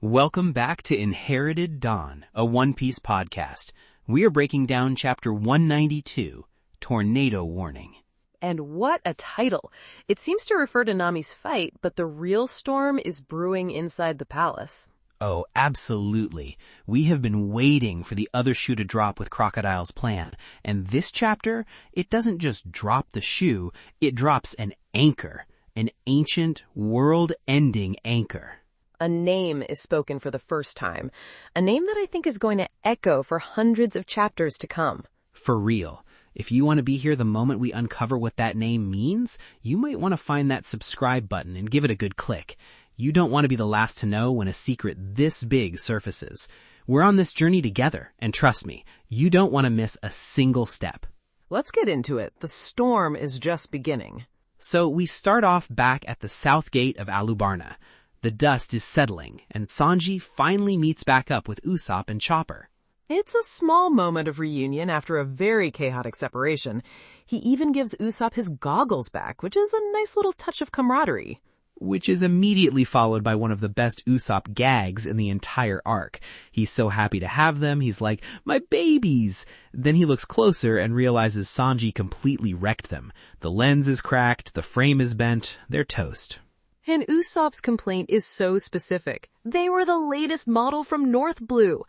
Welcome back to Inherited Dawn, a One Piece podcast. We are breaking down chapter 192, Tornado Warning. And what a title! It seems to refer to Nami's fight, but the real storm is brewing inside the palace. Oh, absolutely. We have been waiting for the other shoe to drop with Crocodile's plan. And this chapter, it doesn't just drop the shoe, it drops an anchor. An ancient, world-ending anchor. A name is spoken for the first time. A name that I think is going to echo for hundreds of chapters to come. For real. If you want to be here the moment we uncover what that name means, you might want to find that subscribe button and give it a good click. You don't want to be the last to know when a secret this big surfaces. We're on this journey together, and trust me, you don't want to miss a single step. Let's get into it. The storm is just beginning. So we start off back at the south gate of Alabasta. The dust is settling, and Sanji finally meets back up with Usopp and Chopper. It's a small moment of reunion after a very chaotic separation. He even gives Usopp his goggles back, which is a nice little touch of camaraderie. Which is immediately followed by one of the best Usopp gags in the entire arc. He's so happy to have them, he's like, "My babies!" Then he looks closer and realizes Sanji completely wrecked them. The lens is cracked, the frame is bent, they're toast. And Usopp's complaint is so specific. They were the latest model from North Blue.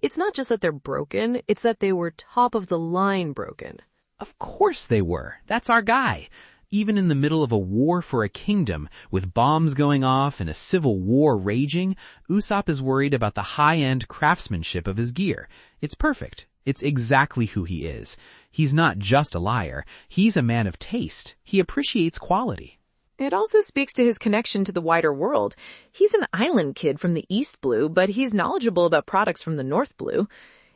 It's not just that they're broken, it's that they were top of the line broken. Of course they were. That's our guy. Even in the middle of a war for a kingdom, with bombs going off and a civil war raging, Usopp is worried about the high-end craftsmanship of his gear. It's perfect. It's exactly who he is. He's not just a liar. He's a man of taste. He appreciates quality. It also speaks to his connection to the wider world. He's an island kid from the East Blue, but he's knowledgeable about products from the North Blue.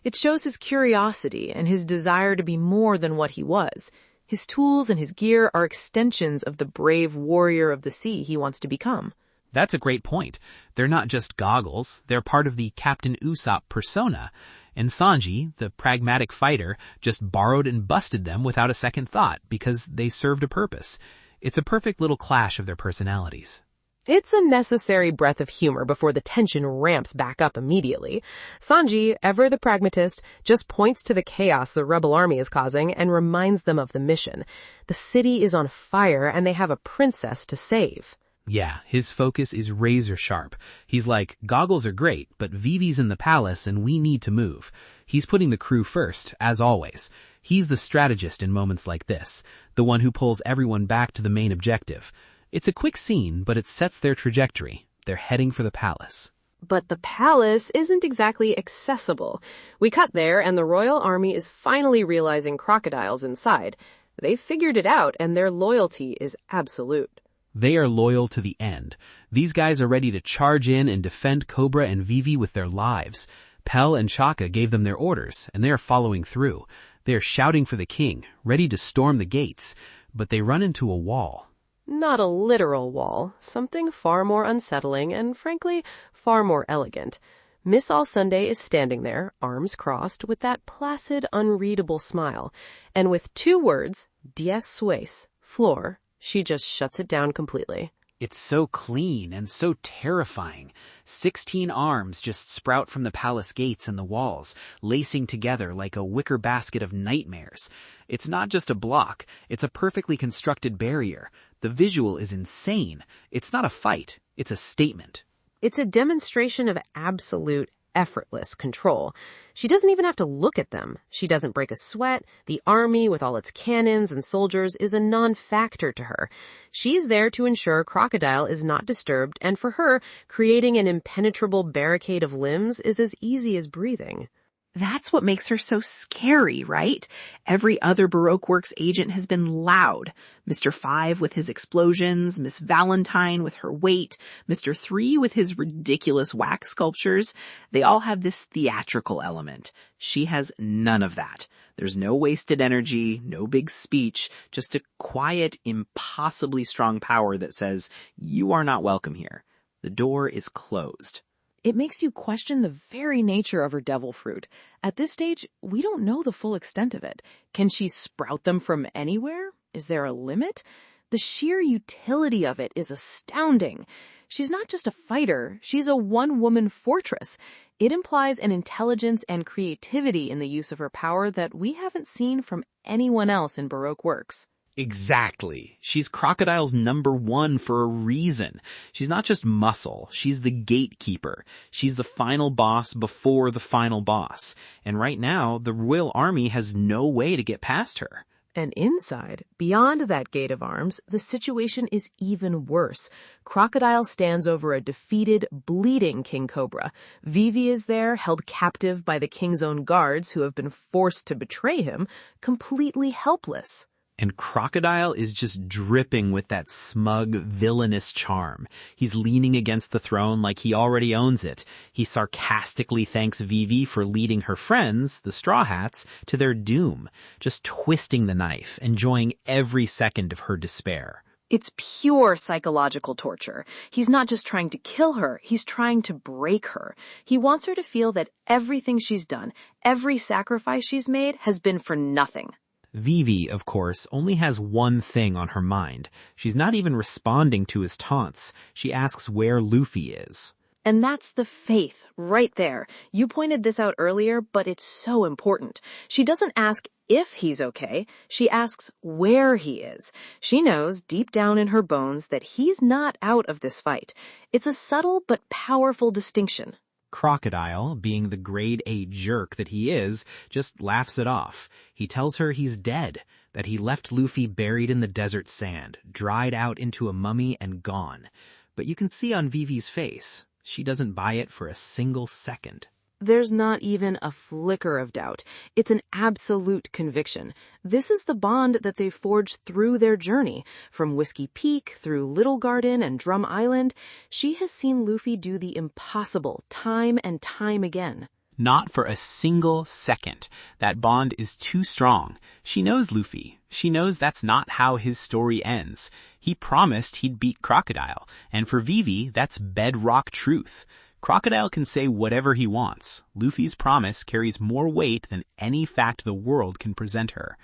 It shows his curiosity and his desire to be more than what he was. His tools and his gear are extensions of the brave warrior of the sea he wants to become. That's a great point. They're not just goggles, they're part of the Captain Usopp persona. And Sanji, the pragmatic fighter, just borrowed and busted them without a second thought because they served a purpose. It's a perfect little clash of their personalities. It's a necessary breath of humor before the tension ramps back up immediately. Sanji, ever the pragmatist, just points to the chaos the rebel army is causing and reminds them of the mission. The city is on fire and they have a princess to save. Yeah, his focus is razor sharp. He's like, goggles are great, but Vivi's in the palace and we need to move. He's putting the crew first, as always. He's the strategist in moments like this, the one who pulls everyone back to the main objective. It's a quick scene, but it sets their trajectory. They're heading for the palace. But the palace isn't exactly accessible. We cut there and the royal army is finally realizing Crocodile's inside. They've figured it out and their loyalty is absolute. They are loyal to the end. These guys are ready to charge in and defend Cobra and Vivi with their lives. Pell and Chaka gave them their orders, and they are following through. They are shouting for the king, ready to storm the gates, but they run into a wall. Not a literal wall, something far more unsettling and, frankly, far more elegant. Miss All Sunday is standing there, arms crossed, with that placid, unreadable smile. And with two words, diez suez, floor, she just shuts it down completely. It's so clean and so terrifying. 16 arms just sprout from the palace gates and the walls, lacing together like a wicker basket of nightmares. It's not just a block, it's a perfectly constructed barrier. The visual is insane. It's not a fight, it's a statement. It's a demonstration of absolute, effortless control. She doesn't even have to look at them. She doesn't break a sweat. The army, with all its cannons and soldiers, is a non-factor to her. She's there to ensure Crocodile is not disturbed, and for her, creating an impenetrable barricade of limbs is as easy as breathing. That's what makes her so scary, right? Every other Baroque Works agent has been loud. Mr. 5 with his explosions, Miss Valentine with her weight, Mr. 3 with his ridiculous wax sculptures. They all have this theatrical element. She has none of that. There's no wasted energy, no big speech, just a quiet, impossibly strong power that says, you are not welcome here. The door is closed. It makes you question the very nature of her devil fruit. At this stage, we don't know the full extent of it. Can she sprout them from anywhere? Is there a limit? The sheer utility of it is astounding. She's not just a fighter, she's a one-woman fortress. It implies an intelligence and creativity in the use of her power that we haven't seen from anyone else in Baroque works. Exactly. She's Crocodile's #1 for a reason. She's not just muscle. She's the gatekeeper. She's the final boss before the final boss. And right now, the royal army has no way to get past her. And inside, beyond that gate of arms, the situation is even worse. Crocodile stands over a defeated, bleeding King Cobra. Vivi is there, held captive by the king's own guards who have been forced to betray him, completely helpless. And Crocodile is just dripping with that smug, villainous charm. He's leaning against the throne like he already owns it. He sarcastically thanks Vivi for leading her friends, the Straw Hats, to their doom, just twisting the knife, enjoying every second of her despair. It's pure psychological torture. He's not just trying to kill her, he's trying to break her. He wants her to feel that everything she's done, every sacrifice she's made, has been for nothing. Vivi, of course, only has one thing on her mind. She's not even responding to his taunts. She asks where Luffy is. And that's the faith, right there. You pointed this out earlier, but it's so important. She doesn't ask if he's okay. She asks where he is. She knows deep down in her bones that he's not out of this fight. It's a subtle but powerful distinction. Crocodile, being the grade A jerk that he is, just laughs it off. He tells her he's dead, that he left Luffy buried in the desert sand, dried out into a mummy and gone. But you can see on Vivi's face, she doesn't buy it for a single second. There's not even a flicker of doubt. It's an absolute conviction. This is the bond that they forged through their journey. From Whiskey Peak through Little Garden and Drum Island, she has seen Luffy do the impossible time and time again. Not for a single second. That bond is too strong. She knows Luffy. She knows that's not how his story ends. He promised he'd beat Crocodile, and for Vivi, that's bedrock truth. Crocodile can say whatever he wants. Luffy's promise carries more weight than any fact the world can present her.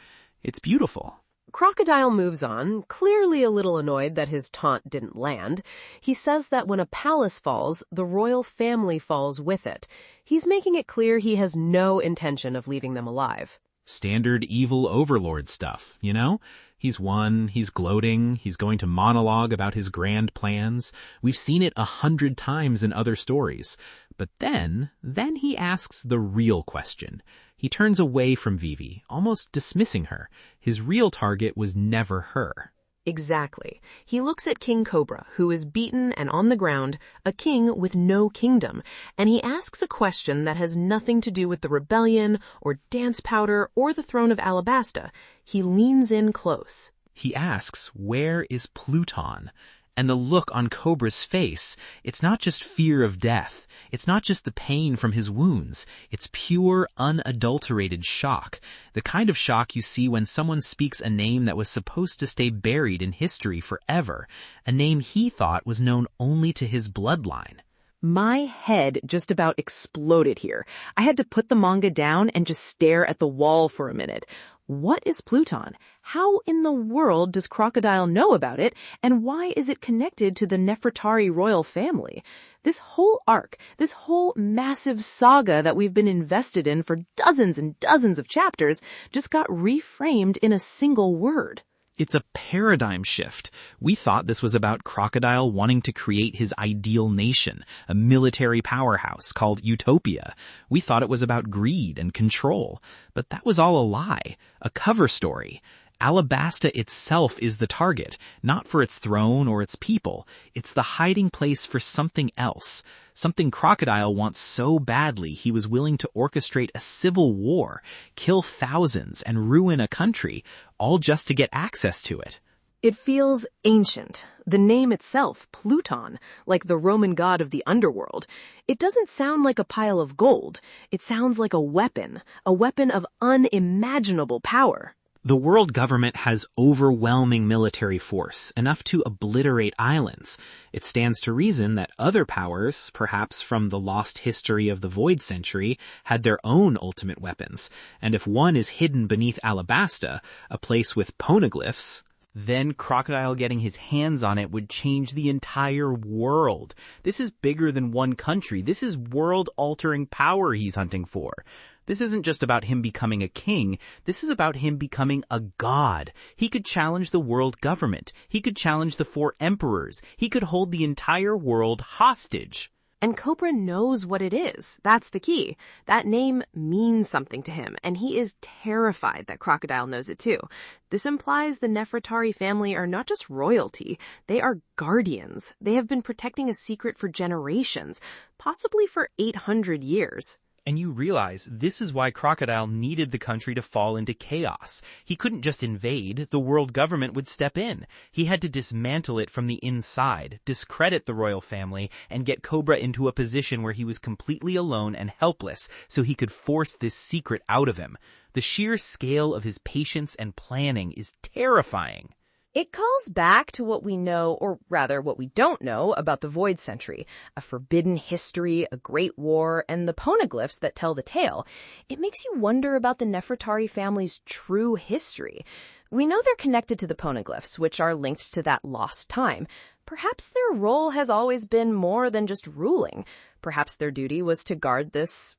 It's beautiful. Crocodile moves on, clearly a little annoyed that his taunt didn't land. He says that when a palace falls, the royal family falls with it. He's making it clear he has no intention of leaving them alive. Standard evil overlord stuff, you know? He's won, he's gloating, he's going to monologue about his grand plans. We've seen it 100 times in other stories. But then he asks the real question. He turns away from Vivi, almost dismissing her. His real target was never her. Exactly. He looks at King Cobra, who is beaten and on the ground, a king with no kingdom, and he asks a question that has nothing to do with the rebellion or dance powder or the throne of Alabasta. He leans in close. He asks, where is Pluton? And the look on Cobra's face, it's not just fear of death. It's not just the pain from his wounds. It's pure, unadulterated shock. The kind of shock you see when someone speaks a name that was supposed to stay buried in history forever. A name he thought was known only to his bloodline. My head just about exploded here. I had to put the manga down and just stare at the wall for a minute. What is Pluton? How in the world does Crocodile know about it, and why is it connected to the Nefertari royal family? This whole arc, this whole massive saga that we've been invested in for dozens and dozens of chapters just got reframed in a single word. It's a paradigm shift. We thought this was about Crocodile wanting to create his ideal nation, a military powerhouse called Utopia. We thought it was about greed and control. But that was all a lie, a cover story. Alabasta itself is the target, not for its throne or its people. It's the hiding place for something else, something Crocodile wants so badly he was willing to orchestrate a civil war, kill thousands, and ruin a country, all just to get access to it. It feels ancient. The name itself, Pluton, like the Roman god of the underworld. It doesn't sound like a pile of gold. It sounds like a weapon of unimaginable power. The world government has overwhelming military force, enough to obliterate islands. It stands to reason that other powers, perhaps from the lost history of the Void Century, had their own ultimate weapons. And if one is hidden beneath Alabasta, a place with poneglyphs, Then Crocodile getting his hands on it would change the entire world. This is bigger than one country. This is world-altering power he's hunting for. This isn't just about him becoming a king. This is about him becoming a god. He could challenge the world government. He could challenge the 4 emperors. He could hold the entire world hostage. And Cobra knows what it is. That's the key. That name means something to him, and he is terrified that Crocodile knows it too. This implies the Nefertari family are not just royalty. They are guardians. They have been protecting a secret for generations, possibly for 800 years. And you realize this is why Crocodile needed the country to fall into chaos. He couldn't just invade. The world government would step in. He had to dismantle it from the inside, discredit the royal family, and get Cobra into a position where he was completely alone and helpless so he could force this secret out of him. The sheer scale of his patience and planning is terrifying. It calls back to what we know, or rather what we don't know, about the Void Century, a forbidden history, a great war, and the poneglyphs that tell the tale. It makes you wonder about the Nefertari family's true history. We know they're connected to the poneglyphs, which are linked to that lost time. Perhaps their role has always been more than just ruling. Perhaps their duty was to guard this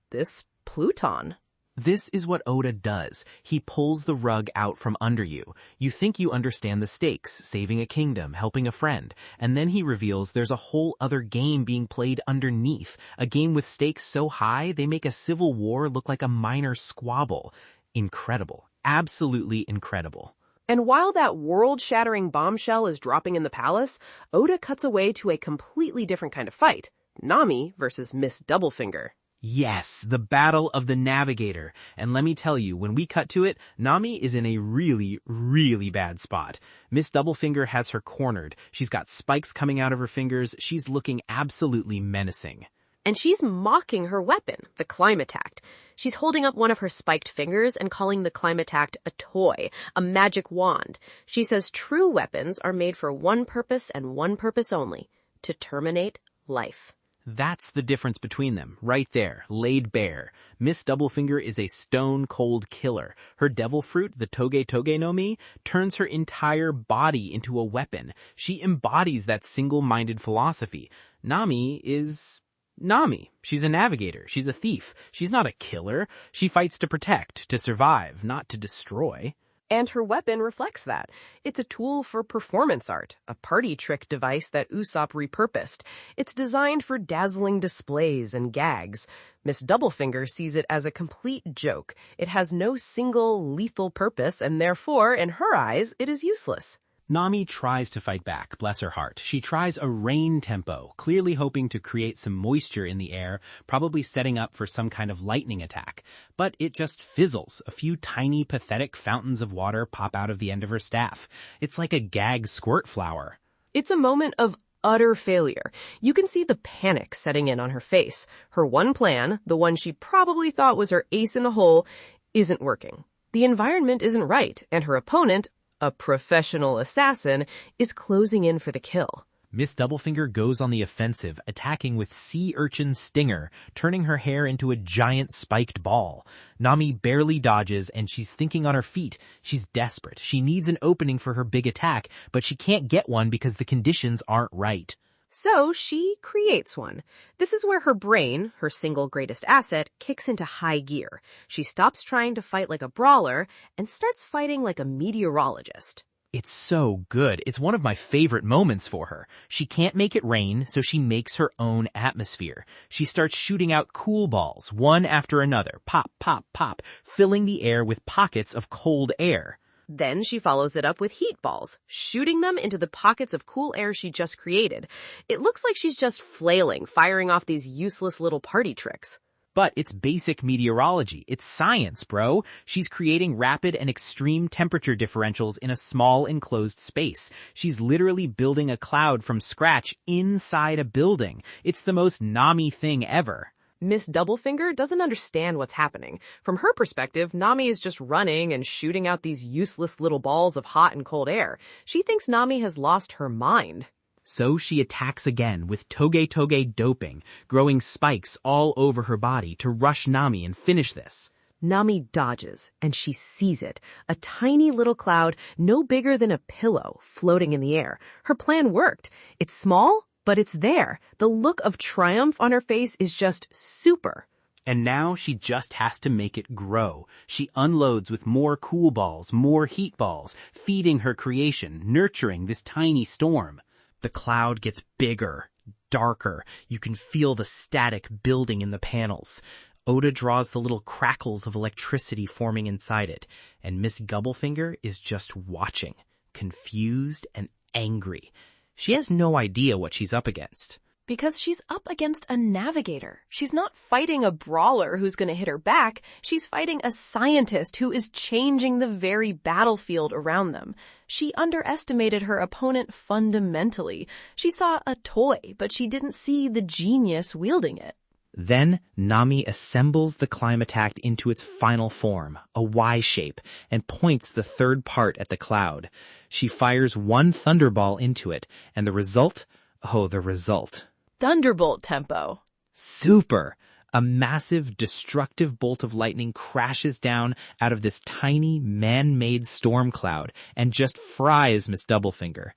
Pluton. This is what Oda does. He pulls the rug out from under you. You think you understand the stakes, saving a kingdom, helping a friend, and then he reveals there's a whole other game being played underneath, a game with stakes so high they make a civil war look like a minor squabble. Incredible. Absolutely incredible. And while that world-shattering bombshell is dropping in the palace, Oda cuts away to a completely different kind of fight. Nami versus Miss Doublefinger. Yes, the battle of the navigator. And let me tell you, when we cut to it, Nami is in a really, really bad spot. Miss Doublefinger has her cornered. She's got spikes coming out of her fingers. She's looking absolutely menacing. And she's mocking her weapon, the Climatact. She's holding up one of her spiked fingers and calling the Climatact a toy, a magic wand. She says true weapons are made for one purpose and one purpose only, to terminate life. That's the difference between them, right there, laid bare. Miss Doublefinger is a stone-cold killer. Her devil fruit, the Toge Toge no Mi, turns her entire body into a weapon. She embodies that single-minded philosophy. Nami is Nami. She's a navigator. She's a thief. She's not a killer. She fights to protect, to survive, not to destroy. And her weapon reflects that. It's a tool for performance art, a party trick device that Usopp repurposed. It's designed for dazzling displays and gags. Miss Doublefinger sees it as a complete joke. It has no single lethal purpose, and therefore, in her eyes, it is useless. Nami tries to fight back, bless her heart. She tries a rain tempo, clearly hoping to create some moisture in the air, probably setting up for some kind of lightning attack. But it just fizzles. A few tiny, pathetic fountains of water pop out of the end of her staff. It's like a gag squirt flower. It's a moment of utter failure. You can see the panic setting in on her face. Her one plan, the one she probably thought was her ace in the hole, isn't working. The environment isn't right, and her opponent, a professional assassin, is closing in for the kill. Miss Doublefinger goes on the offensive, attacking with Sea Urchin Stinger, turning her hair into a giant spiked ball. Nami barely dodges, and she's thinking on her feet. She's desperate. She needs an opening for her big attack, but she can't get one because the conditions aren't right. So she creates one. This is where her brain, her single greatest asset, kicks into high gear. She stops trying to fight like a brawler and starts fighting like a meteorologist. It's so good. It's one of my favorite moments for her. She can't make it rain, so she makes her own atmosphere. She starts shooting out cool balls, one after another, pop, pop, pop, filling the air with pockets of cold air. Then she follows it up with heat balls, shooting them into the pockets of cool air she just created. It looks like she's just flailing, firing off these useless little party tricks. But it's basic meteorology. It's science, bro. She's creating rapid and extreme temperature differentials in a small enclosed space. She's literally building a cloud from scratch inside a building. It's the most Nami thing ever. Miss Doublefinger doesn't understand what's happening. From her perspective, Nami is just running and shooting out these useless little balls of hot and cold air. She thinks Nami has lost her mind. So she attacks again with Toge Toge doping, growing spikes all over her body to rush Nami and finish this. Nami dodges, and she sees it. A tiny little cloud, no bigger than a pillow, floating in the air. Her plan worked. It's small, but it's there. The look of triumph on her face is just super. And now she just has to make it grow. She unloads with more cool balls, more heat balls, feeding her creation, nurturing this tiny storm. The cloud gets bigger, darker. You can feel the static building in the panels. Oda draws the little crackles of electricity forming inside it, and Miss Doublefinger is just watching, confused and angry. She has no idea what she's up against. Because she's up against a navigator. She's not fighting a brawler who's going to hit her back. She's fighting a scientist who is changing the very battlefield around them. She underestimated her opponent fundamentally. She saw a toy, but she didn't see the genius wielding it. Then Nami assembles the Climatact into its final form, a Y shape, and points the third part at the cloud. She fires one thunderball into it, and the result? Oh, the result. Thunderbolt tempo. Super! A massive, destructive bolt of lightning crashes down out of this tiny, man-made storm cloud and just fries Miss Doublefinger.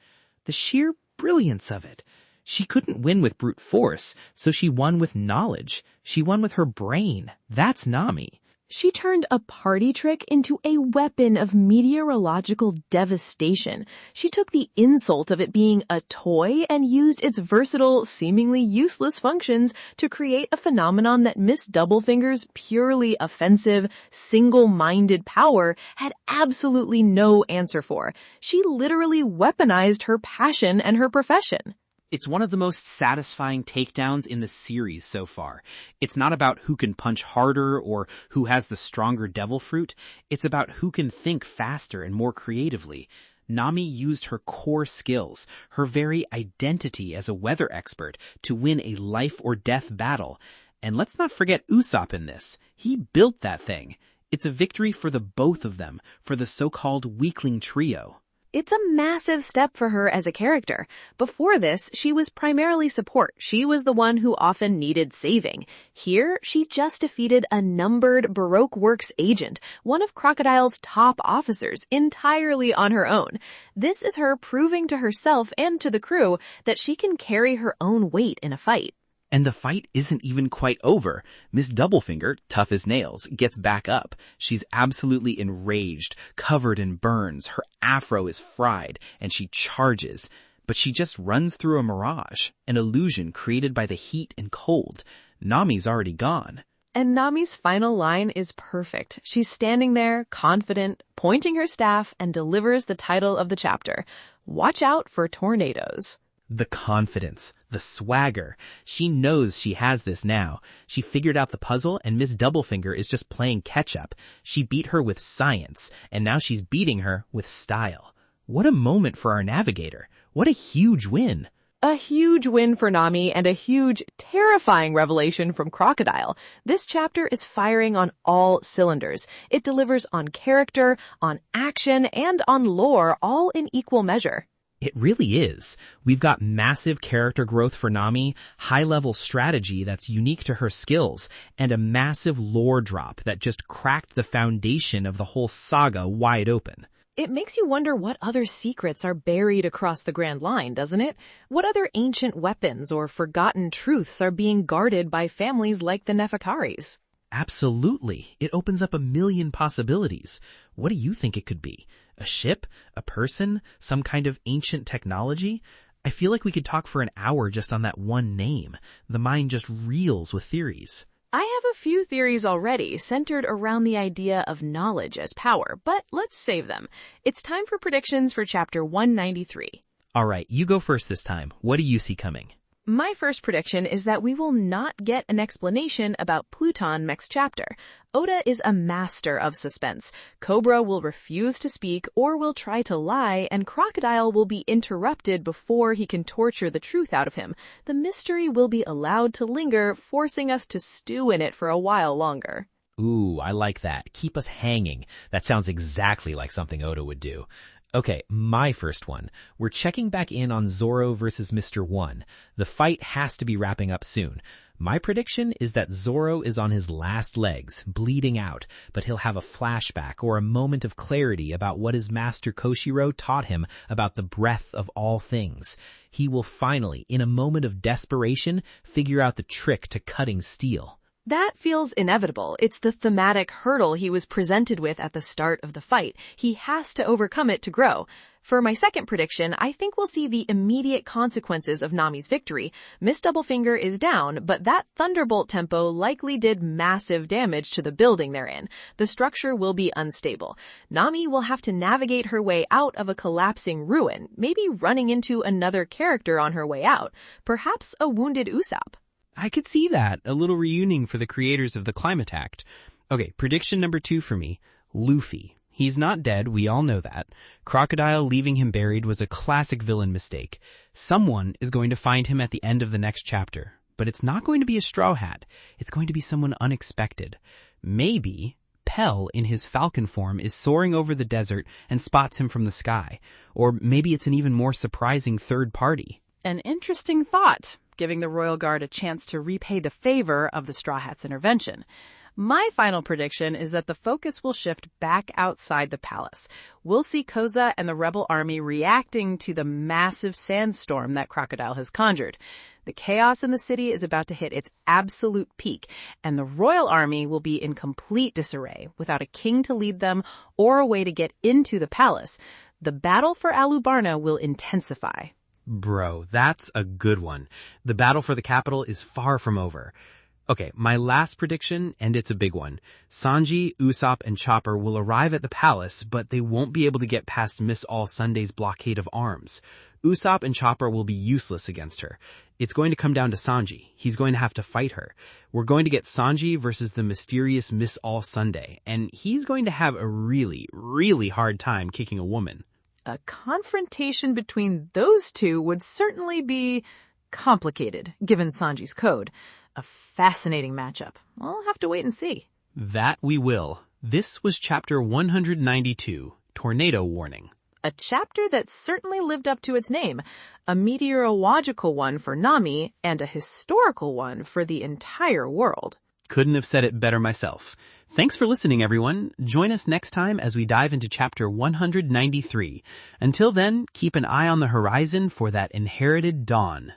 The sheer brilliance of it. She couldn't win with brute force, so she won with knowledge. She won with her brain. That's Nami. She turned a party trick into a weapon of meteorological devastation. She took the insult of it being a toy and used its versatile, seemingly useless functions to create a phenomenon that Miss Doublefinger's purely offensive, single-minded power had absolutely no answer for. She literally weaponized her passion and her profession. It's one of the most satisfying takedowns in the series so far. It's not about who can punch harder or who has the stronger devil fruit. It's about who can think faster and more creatively. Nami used her core skills, her very identity as a weather expert, to win a life or death battle. And let's not forget Usopp in this. He built that thing. It's a victory for the both of them, for the so-called weakling trio. It's a massive step for her as a character. Before this, she was primarily support. She was the one who often needed saving. Here, she just defeated a numbered Baroque Works agent, one of Crocodile's top officers, entirely on her own. This is her proving to herself and to the crew that she can carry her own weight in a fight. And the fight isn't even quite over. Miss Doublefinger, tough as nails, gets back up. She's absolutely enraged, covered in burns. Her afro is fried, and she charges. But she just runs through a mirage, an illusion created by the heat and cold. Nami's already gone. And Nami's final line is perfect. She's standing there, confident, pointing her staff, and delivers the title of the chapter. Watch out for tornadoes. The confidence, the swagger. She knows she has this now. She figured out the puzzle, and Miss Doublefinger is just playing catch-up. She beat her with science, and now she's beating her with style. What a moment for our navigator. What a huge win. A huge win for Nami and a huge, terrifying revelation from Crocodile. This chapter is firing on all cylinders. It delivers on character, on action, and on lore, all in equal measure. It really is. We've got massive character growth for Nami, high-level strategy that's unique to her skills, and a massive lore drop that just cracked the foundation of the whole saga wide open. It makes you wonder what other secrets are buried across the Grand Line, doesn't it? What other ancient weapons or forgotten truths are being guarded by families like the Nefakaris? Absolutely. It opens up a million possibilities. What do you think it could be? A ship? A person? Some kind of ancient technology? I feel like we could talk for an hour just on that one name. The mind just reels with theories. I have a few theories already centered around the idea of knowledge as power, but let's save them. It's time for predictions for chapter 193. All right, you go first this time. What do you see coming? My first prediction is that we will not get an explanation about Pluton next chapter. Oda is a master of suspense. Cobra will refuse to speak or will try to lie, and Crocodile will be interrupted before he can torture the truth out of him. The mystery will be allowed to linger, forcing us to stew in it for a while longer. Ooh, I like that. Keep us hanging. That sounds exactly like something Oda would do. Okay, my first one. We're checking back in on Zoro versus Mr. One. The fight has to be wrapping up soon. My prediction is that Zoro is on his last legs, bleeding out, but he'll have a flashback or a moment of clarity about what his master Koshiro taught him about the breath of all things. He will finally, in a moment of desperation, figure out the trick to cutting steel. That feels inevitable. It's the thematic hurdle he was presented with at the start of the fight. He has to overcome it to grow. For my second prediction, I think we'll see the immediate consequences of Nami's victory. Miss Doublefinger is down, but that thunderbolt tempo likely did massive damage to the building they're in. The structure will be unstable. Nami will have to navigate her way out of a collapsing ruin, maybe running into another character on her way out, perhaps a wounded Usopp. I could see that, a little reunion for the creators of the Climate Act. Okay, prediction number 2 for me, Luffy. He's not dead, we all know that. Crocodile leaving him buried was a classic villain mistake. Someone is going to find him at the end of the next chapter. But it's not going to be a Straw Hat. It's going to be someone unexpected. Maybe Pell in his falcon form is soaring over the desert and spots him from the sky. Or maybe it's an even more surprising third party. An interesting thought, giving the Royal Guard a chance to repay the favor of the Straw Hats' intervention. My final prediction is that the focus will shift back outside the palace. We'll see Koza and the rebel army reacting to the massive sandstorm that Crocodile has conjured. The chaos in the city is about to hit its absolute peak, and the royal army will be in complete disarray, without a king to lead them or a way to get into the palace. The battle for Alabasta will intensify. Bro, that's a good one. The battle for the capital is far from over. Okay, my last prediction, and it's a big one. Sanji, Usopp, and Chopper will arrive at the palace, but they won't be able to get past Miss All Sunday's blockade of arms. Usopp and Chopper will be useless against her. It's going to come down to Sanji. He's going to have to fight her. We're going to get Sanji versus the mysterious Miss All Sunday, and he's going to have a really, really hard time kicking a woman. A confrontation between those two would certainly be complicated, given Sanji's code. A fascinating matchup. We'll have to wait and see. That we will. This was chapter 192, Tornado Warning. A chapter that certainly lived up to its name. A meteorological one for Nami and a historical one for the entire world. Couldn't have said it better myself. Thanks for listening, everyone. Join us next time as we dive into chapter 193. Until then, keep an eye on the horizon for that inherited dawn.